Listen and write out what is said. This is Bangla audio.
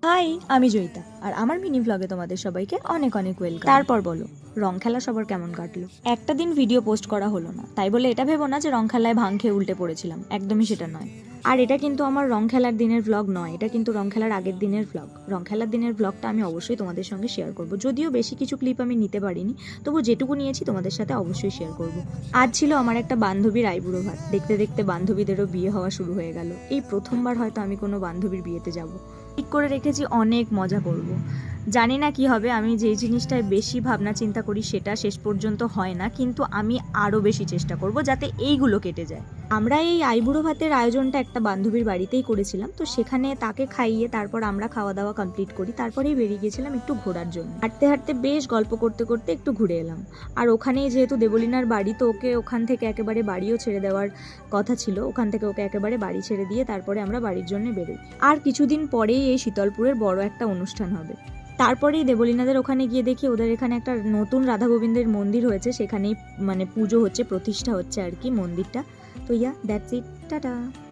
হাই, আমি জয়িতা আর আমার মিনি ভ্লগে তোমাদের সবাইকে অনেক অনেক ওয়েলকাম। তারপর বলো, রং খেলা সবার কেমন কাটলো? একটা দিন ভিডিও পোস্ট করা হলো না, তাই বলে এটা ভেবো না যে রং খেলায় ভাং খেয়ে উল্টে পড়েছিলাম, একদমই সেটা নয়। আর এটা কিন্তু আমার রং খেলার দিনের ভ্লগ নয়, এটা কিন্তু রং খেলার আগের দিনের ভ্লগ। রং খেলার দিনের ভ্লগটা আমি অবশ্যই তোমাদের সঙ্গে শেয়ার করব, যদিও বেশি কিছু ক্লিপ আমি নিতে পারিনি, তবু যেটুকু নিয়েছি তোমাদের সাথে অবশ্যই শেয়ার করব। আজ ছিল আমার একটা বান্ধবীর আইবুড়ো ভাত, দেখতে দেখতে বান্ধবীদেরও বিয়ে হওয়া শুরু হয়ে গেল। এই প্রথমবার হয়তো আমি কোনো বান্ধবীর বিয়েতে যাব। ঠিক করে রেখেছি অনেক মজা করব। জানি না কি হবে, আমি যেই জিনিসটায় বেশি ভাবনা চিন্তা করি সেটা শেষ পর্যন্ত হয় না, কিন্তু আমি আরও বেশি চেষ্টা করব যাতে এইগুলো কেটে যায়। আমরা এই আইবুড়ো ভাতের আয়োজনটা একটা বান্ধবীর বাড়িতেই করেছিলাম, তো সেখানে তাকে খাইয়ে তারপর আমরা খাওয়া দাওয়া কমপ্লিট করি, তারপরেই বেরিয়ে গেছিলাম একটু ঘোরার জন্য। হাঁটতে হাঁটতে বেশ গল্প করতে করতে একটু ঘুরে এলাম। আর ওখানেই যেহেতু দেবলীনার বাড়ি, তো ওকে ওখান থেকে একেবারে বাড়িও ছেড়ে দেওয়ার কথা ছিল, ওখান থেকে ওকে একেবারে বাড়ি ছেড়ে দিয়ে তারপরে আমরা বাড়ির জন্য বেরোই। আর কিছুদিন পরেই এই শীতলপুরের বড় একটা অনুষ্ঠান হবে। তারপরেই দেবলীনাদের ওখানে গিয়ে দেখি ওদের এখানে একটা নতুন রাধা গোবিন্দের মন্দির হয়েছে, সেখানেই মানে পুজো হচ্ছে, প্রতিষ্ঠা হচ্ছে আর কি মন্দিরটা। তো দ্যাটস ইট, টাটা।